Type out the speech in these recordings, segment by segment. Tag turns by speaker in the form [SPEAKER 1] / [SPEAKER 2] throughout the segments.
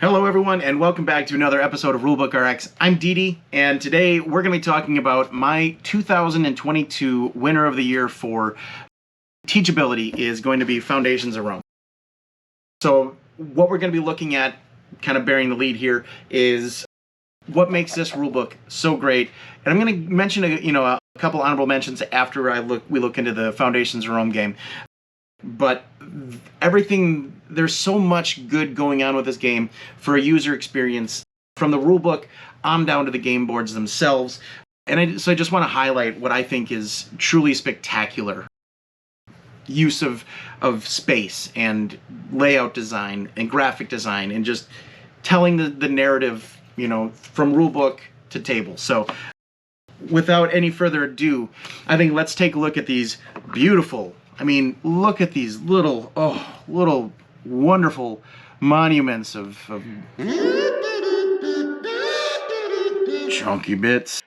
[SPEAKER 1] Hello everyone and welcome back to another episode of Rulebook RX. I'm Didi and today we're going to be talking about my 2022 winner of the year for Teachability is going to be Foundations of Rome. So what we're going to be looking at, kind of bearing the lead here, is what makes this rulebook so great. And I'm going to mention a couple honorable mentions after we look into the Foundations of Rome game. But there's so much good going on with this game for a user experience, from the rulebook on down to the game boards themselves. And so I just want to highlight what I think is truly spectacular use of space and layout design and graphic design and just telling the narrative, from rulebook to table. So without any further ado, I think let's take a look at these beautiful, look at these little wonderful monuments of chunky bits.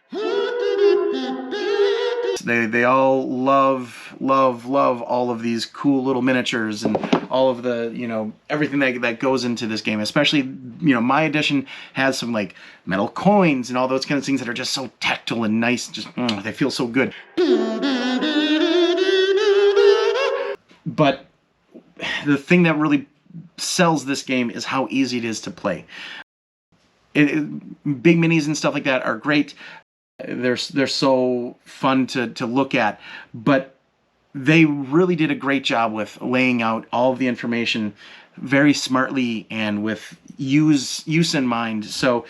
[SPEAKER 1] They all love all of these cool little miniatures and all of the, everything that goes into this game. Especially, my edition has some like metal coins and all those kind of things that are just so tactile and nice. Just, they feel so good. But the thing that really sells this game is how easy it is to play. Big minis and stuff like that are great. They're so fun to look at, but they really did a great job with laying out all of the information very smartly and with use in mind. So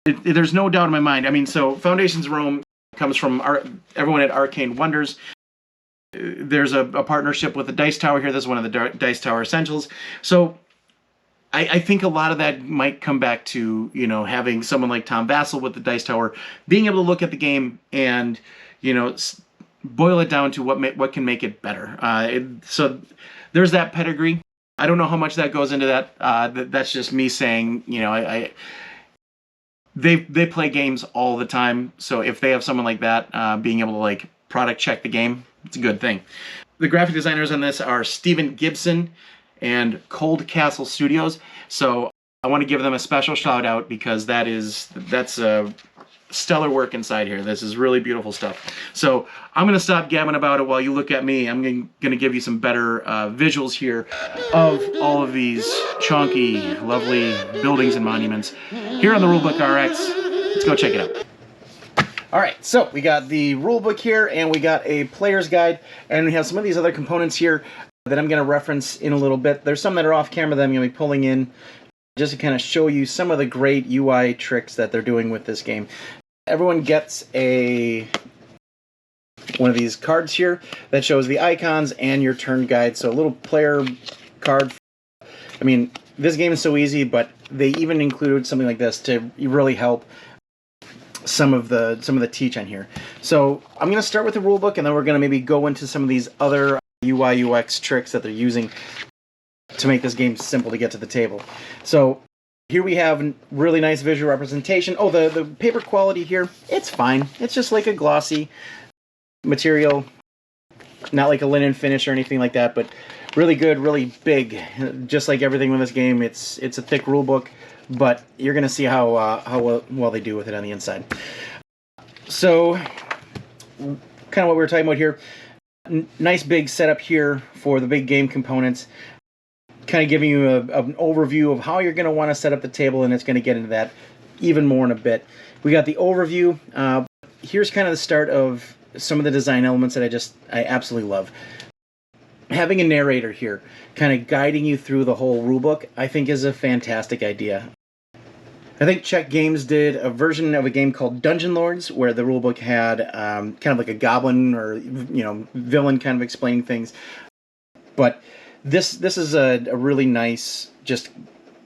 [SPEAKER 1] there's no doubt in my mind. So Foundations of Rome comes from everyone at Arcane Wonders. There's a partnership with the Dice Tower here. This is one of the Dice Tower Essentials. So I think a lot of that might come back to, having someone like Tom Vassell with the Dice Tower, being able to look at the game and, boil it down to what can make it better. So there's that pedigree. I don't know how much that goes into that. That's just me saying, they play games all the time. So if they have someone like that, being able to product check the game, it's a good thing. The graphic designers on this are Stephen Gibson and Cold Castle Studios. So I want to give them a special shout out because that's a stellar work inside here. This is really beautiful stuff. So I'm going to stop gabbing about it while you look at me. I'm going to give you some better visuals here of all of these chonky, lovely buildings and monuments here on the Rulebook RX. Let's go check it out. Alright, so we got the rulebook here, and we got a player's guide, and we have some of these other components here that I'm going to reference in a little bit. There's some that are off camera that I'm going to be pulling in just to kind of show you some of the great UI tricks that they're doing with this game. Everyone gets one of these cards here that shows the icons and your turn guide, so a little player card. This game is so easy, but they even included something like this to really help some of the teach on here. So I'm going to start with the rulebook, and then we're going to maybe go into some of these other UI UX tricks that they're using to make this game simple to get to the table. So here we have really nice visual representation. Oh, the paper quality here, it's fine. It's just like a glossy material, not like a linen finish or anything like that, but really good, really big. Just like everything in this game, it's a thick rulebook, but you're going to see how well they do with it on the inside. So, kind of what we were talking about here. Nice big setup here for the big game components. Kind of giving you an overview of how you're going to want to set up the table, and it's going to get into that even more in a bit. We got the overview. Here's kind of the start of some of the design elements that I absolutely love. Having a narrator here, kind of guiding you through the whole rulebook, I think is a fantastic idea. I think Czech Games did a version of a game called Dungeon Lords, where the rulebook had kind of like a goblin or villain kind of explaining things. But this is a really nice just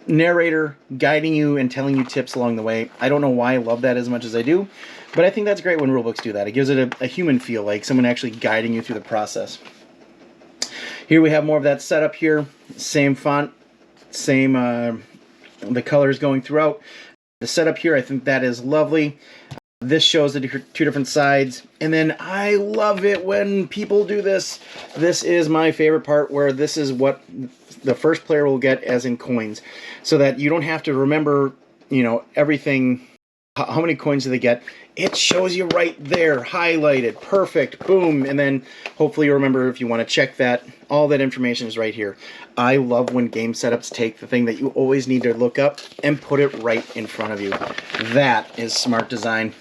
[SPEAKER 1] narrator guiding you and telling you tips along the way. I don't know why I love that as much as I do, but I think that's great when rulebooks do that. It gives it a human feel, like someone actually guiding you through the process. Here we have more of that setup here. Same font, same the colors going throughout. The setup here, I think that is lovely. This shows the two different sides. And then I love it when people do this. This is my favorite part, where this is what the first player will get as in coins. So that you don't have to remember, you know, everything. How many coins do they get? It shows you right there, highlighted, perfect, boom. And then hopefully you remember if you want to check that. All that information is right here. I love when game setups take the thing that you always need to look up and put it right in front of you. That is smart design.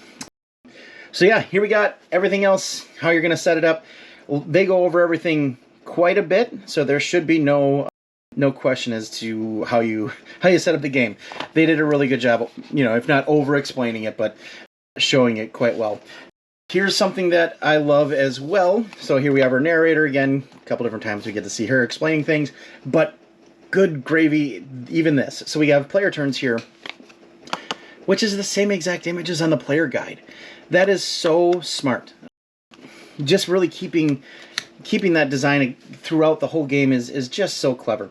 [SPEAKER 1] So yeah, here we got everything else, how you're going to set it up. They go over everything quite a bit, so there should be no question as to how you set up the game. They did a really good job, you know, if not over explaining it, but showing it quite well. Here's something that I love as well. So here we have our narrator again. A couple different times we get to see her explaining things, but good gravy, even this. So we have player turns here, which is the same exact images on the player guide. That is so smart. Just really keeping that design throughout the whole game is just so clever.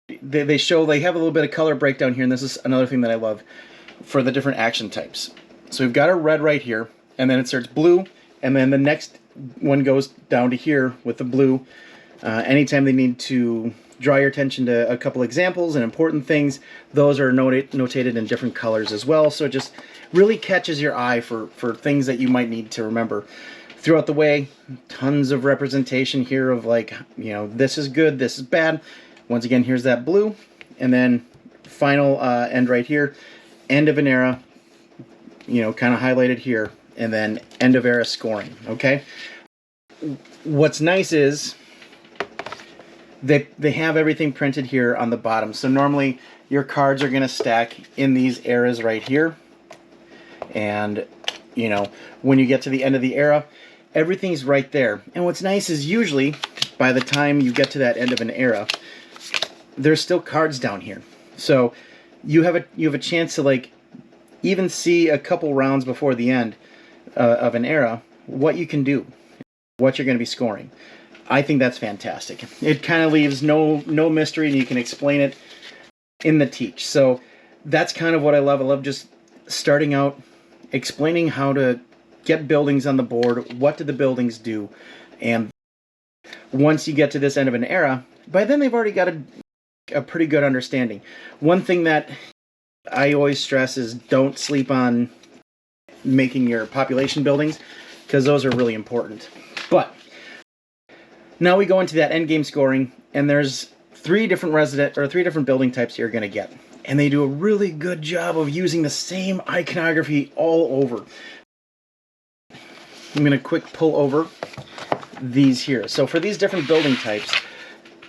[SPEAKER 1] They have a little bit of color breakdown here, and this is another thing that I love for the different action types. So we've got our red right here, and then it starts blue, and then the next one goes down to here with the blue. Anytime they need to draw your attention to a couple examples and important things, those are notated in different colors as well. So it just really catches your eye for things that you might need to remember. Throughout the way, tons of representation here of, like, you know, this is good, this is bad. Once again, here's that blue, and then final end right here, end of an era, you know, kind of highlighted here, and then end of era scoring, okay? What's nice is they have everything printed here on the bottom. So normally your cards are going to stack in these eras right here. And, you know, when you get to the end of the era, everything's right there. And what's nice is usually by the time you get to that end of an era, there's still cards down here. So you have a chance to, like, even see a couple rounds before the end of an era what you can do, what you're going to be scoring. I think that's fantastic. It kind of leaves no mystery, and you can explain it in the teach. So that's kind of what I love. I love just starting out, explaining how to get buildings on the board, what do the buildings do, and once you get to this end of an era, by then they've already got a pretty good understanding. One thing that I always stress is don't sleep on making your population buildings, because those are really important. But now we go into that end game scoring, and there's three different building types you're going to get. And they do a really good job of using the same iconography all over. I'm going to quick pull over these here. So for these different building types,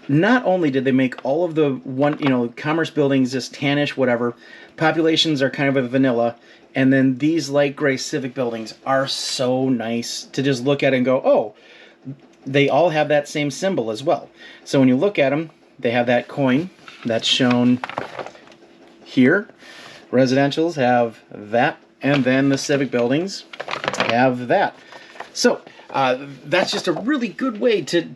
[SPEAKER 1] not only did they make all of the commerce buildings just tannish, whatever, populations are kind of a vanilla, and then these light gray civic buildings are so nice to just look at and go, oh, they all have that same symbol as well. So when you look at them, they have that coin that's shown here. Residentials have that, and then the civic buildings have that. So that's just a really good way to,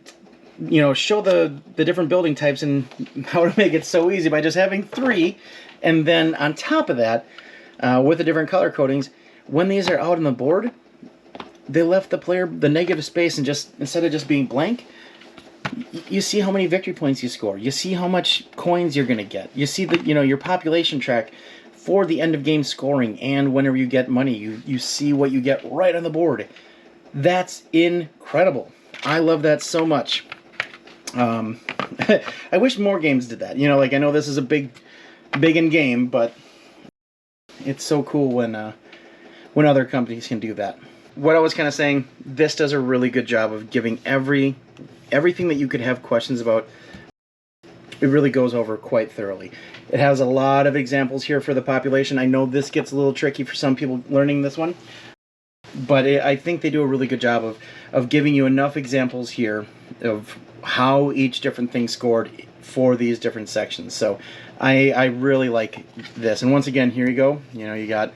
[SPEAKER 1] you know, show the different building types and how to make it so easy by just having three. And then on top of that, with the different color codings, when these are out on the board, they left the player the negative space, and just instead of just being blank, you see how many victory points you score. You see how much coins you're going to get. You see the, you know, your population track for the end of game scoring, and whenever you get money, you see what you get right on the board. That's incredible. I love that so much. I wish more games did that. You know, like, I know this is a big in game, but it's so cool when other companies can do that. What I was kind of saying, this does a really good job of giving everything that you could have questions about. It really goes over quite thoroughly. It has a lot of examples here for the population. I know this gets a little tricky for some people learning this one, but I think they do a really good job of giving you enough examples here of how each different thing scored for these different sections. So I really like this. And once again, here you go. You know,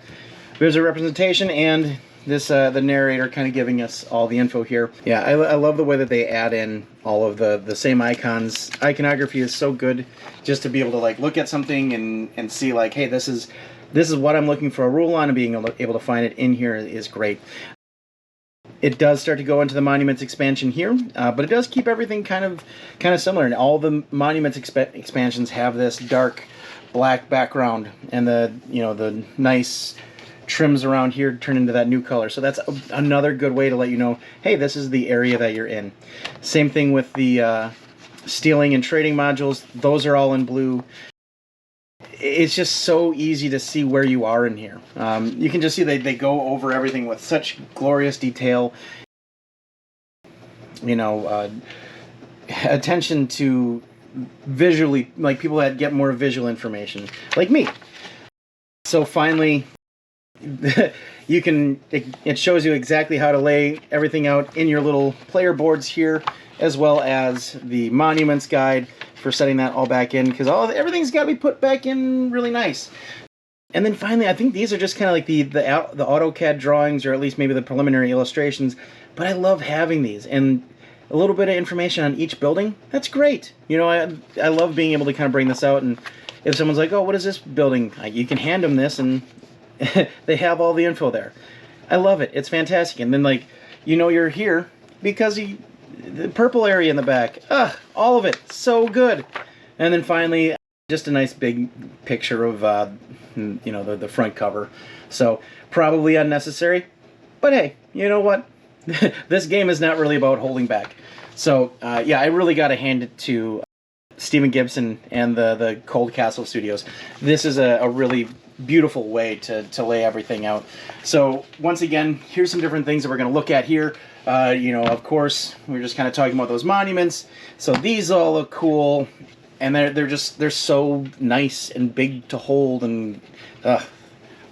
[SPEAKER 1] there's a representation, and this the narrator kind of giving us all the info here. Yeah, I love the way that they add in all of the same icons. Iconography is so good, just to be able to, like, look at something and see, like, hey, this is this is what I'm looking for a rule on, and being able to find it in here is great. It does start to go into the Monuments expansion here, but it does keep everything kind of similar. And all the Monuments expansions have this dark black background, and the nice trims around here turn into that new color. So that's another good way to let you know, hey, this is the area that you're in. Same thing with the stealing and trading modules. Those are all in blue. It's just so easy to see where you are in here. You can just see they go over everything with such glorious detail. Attention to visually, like people that get more visual information, like me. So finally, it shows you exactly how to lay everything out in your little player boards here, as well as the Monuments guide for setting that all back in, because everything's got to be put back in really nice. And then finally, I think these are just kind of like the AutoCAD drawings, or at least maybe the preliminary illustrations. But I love having these, and a little bit of information on each building. That's great. I love being able to kind of bring this out, and if someone's like, oh, what is this building? You can hand them this, and they have all the info there. I love it. It's fantastic. And then you're here because the purple area in the back. All of it. So good. And then finally, just a nice big picture of the front cover. So probably unnecessary, but hey, you know what? This game is not really about holding back. So yeah, I really got to hand it to Stephen Gibson and the Cold Castle Studios. This is a really beautiful way to lay everything out. So once again, here's some different things that we're going to look at here. Of course, we're just kind of talking about those monuments. So these all look cool, and they're so nice and big to hold, and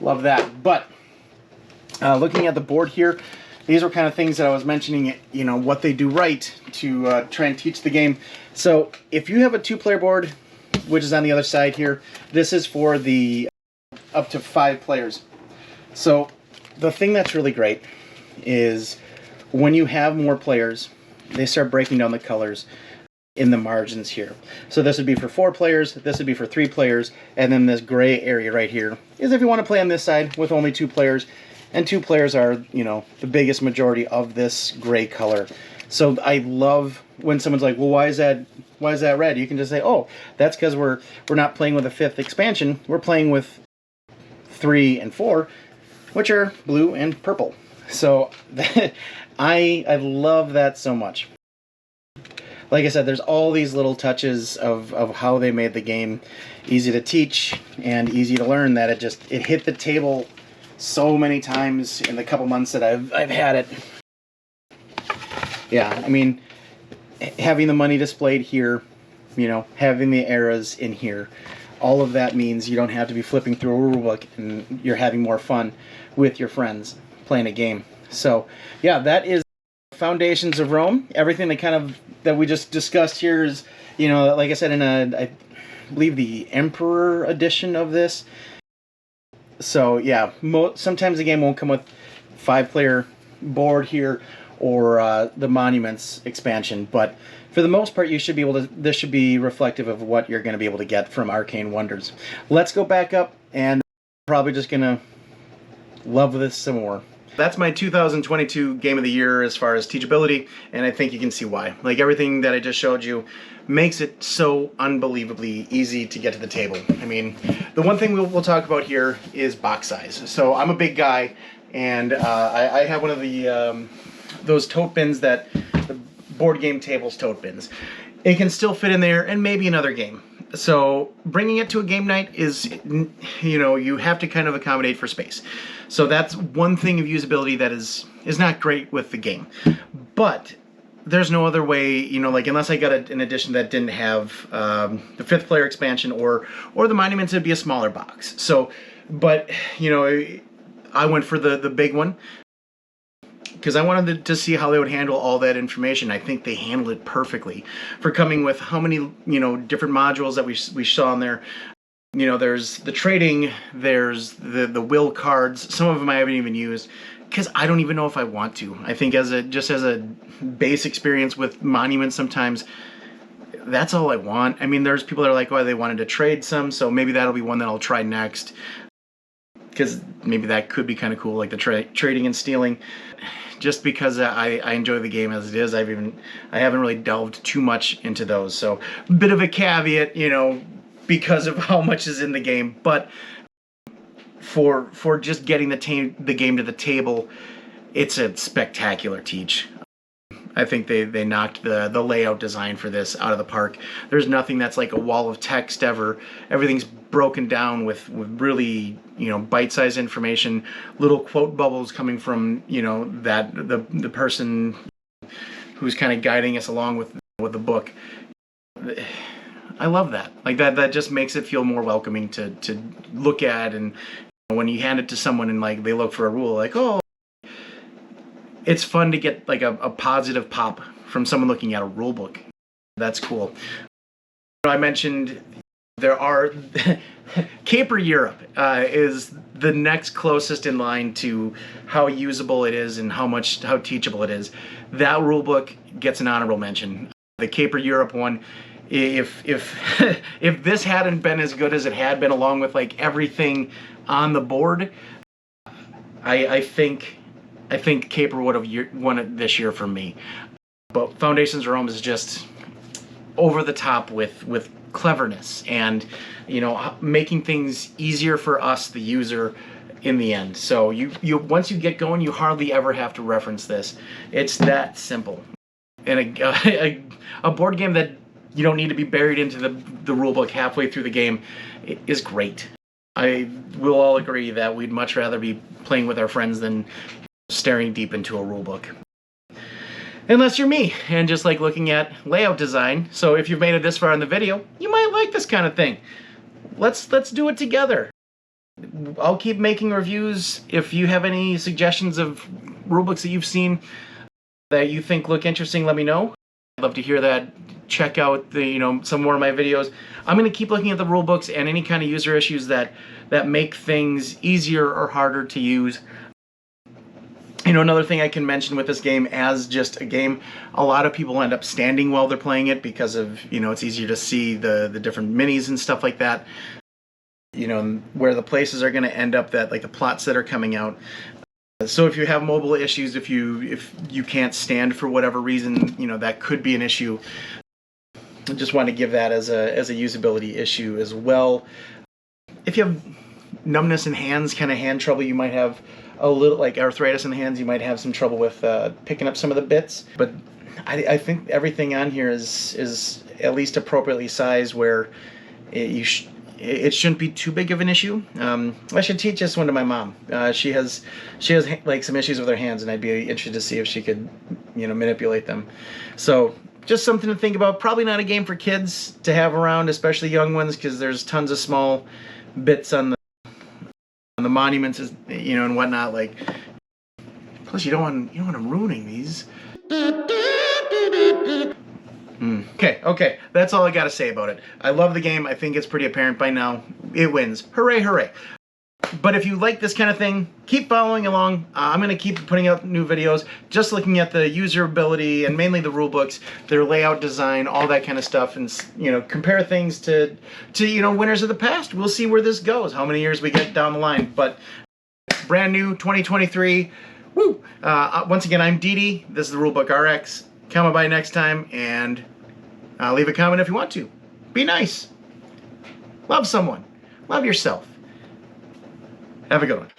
[SPEAKER 1] love that. But looking at the board here, these are kind of things that I was mentioning, what they do right to try and teach the game. So if you have a 2-player board, which is on the other side here, this is for the up to 5 players. So the thing that's really great is when you have more players, they start breaking down the colors in the margins here. So this would be for 4 players, this would be for 3 players, and then this gray area right here is if you want to play on this side with only 2 players. And 2 players are, the biggest majority of this gray color. So I love when someone's like, well, why is that red? You can just say, oh, that's because we're not playing with a 5th expansion. We're playing with 3 and 4, which are blue and purple. So I love that so much. Like I said, there's all these little touches of how they made the game easy to teach and easy to learn, that it hit the table so many times in the couple months that I've had it. Yeah, I mean, having the money displayed here, having the eras in here, all of that means you don't have to be flipping through a rulebook, and you're having more fun with your friends playing a game. So yeah, that is Foundations of Rome. Everything that we just discussed here is, like I said, in I believe the Emperor edition of this. So yeah, sometimes the game won't come with 5-player board here or the Monuments expansion, but for the most part, you should be able to. This should be reflective of what you're going to be able to get from Arcane Wonders. Let's go back up, and probably just going to love this some more. That's my 2022 Game of the Year as far as teachability, and I think you can see why. Like, everything that I just showed you makes it so unbelievably easy to get to the table. I mean, the one thing we'll talk about here is box size. So I'm a big guy, and I have one of the those tote bins, the board game tables tote bins. It can still fit in there, and maybe another game. So bringing it to a game night is, you have to kind of accommodate for space. So that's one thing of usability that is not great with the game. But there's no other way, unless I got an edition that didn't have the 5th player expansion or the Monuments, it'd be a smaller box. So, but, I went for the big one, because I wanted to see how they would handle all that information. I think they handled it perfectly for coming with how many, different modules that we saw in there. There's the trading, there's the will cards. Some of them I haven't even used because I don't even know if I want to. I think just as a base experience with Monuments, sometimes that's all I want. I mean, there's people that are like, oh, they wanted to trade some, so maybe that'll be one that I'll try next. because maybe that could be kind of cool, like the trading and stealing. Just because I enjoy the game as it is, I haven't really delved too much into those. So a bit of a caveat, you know, because of how much is in the game. But for just getting the game to the table, it's a spectacular teach. I think they knocked the layout design for this out of the park. There's nothing that's like a wall of text ever. Everything's broken down with really, you know, bite-sized information, little quote bubbles coming from, you know, that the person who's kind of guiding us along with the book. I love that. Like that just makes it feel more welcoming to look at, and when you hand it to someone and like they look for a rule, like, oh, it's fun to get like a positive pop from someone looking at a rule book. That's cool. I mentioned there are Caper Europe is the next closest in line to how usable it is and how teachable it is. That rule book gets an honorable mention. The Caper Europe one, if if this hadn't been as good as it had been, along with like everything on the board, I think Caper would have won it this year for me. But Foundations of Rome is just over the top with cleverness and, you know, making things easier for us, the user, in the end. So you once you get going, you hardly ever have to reference this. It's that simple. And a board game that you don't need to be buried into the rule book halfway through the game is great. I will all agree that we'd much rather be playing with our friends than staring deep into a rule book. Unless you're me and just like looking at layout design. So if you've made it this far in the video, you might like this kind of thing. Let's do it together. I'll keep making reviews. If you have any suggestions of rulebooks that you've seen that you think look interesting, let me know. I'd love to hear that. Check out some more of my videos. I'm going to keep looking at the rulebooks and any kind of user issues that make things easier or harder to use. You know, another thing I can mention with this game as just a game, a lot of people end up standing while they're playing it because of, you know, it's easier to see the different minis and stuff like that. You know, where the places are going to end up, that like the plots that are coming out. So if you have mobile issues, if you can't stand for whatever reason, you know, that could be an issue. I just want to give that as a usability issue as well. If you have numbness in hands, kind of hand trouble, you might have a little like arthritis in the hands, you might have some trouble with picking up some of the bits. But I think everything on here is at least appropriately sized where it shouldn't be too big of an issue. I should teach this one to my mom. She has like some issues with her hands, and I'd be interested to see if she could, you know, manipulate them. So just something to think about. Probably not a game for kids to have around, especially young ones, because there's tons of small bits on the monuments, you know, and whatnot. Like, plus you don't want them ruining these. Okay, that's all I gotta say about it. I love the game. I think it's pretty apparent by now. It wins. Hooray, hooray. But if you like this kind of thing, keep following along. I'm going to keep putting out new videos, just looking at the usability and mainly the rule books, their layout design, all that kind of stuff, and, you know, compare things to you know, winners of the past. We'll see where this goes, how many years we get down the line. But brand new 2023. Woo! Once again, I'm Dee. This is the Rulebook RX. Come by next time, and leave a comment if you want to. Be nice. Love someone. Love yourself. Have a good one.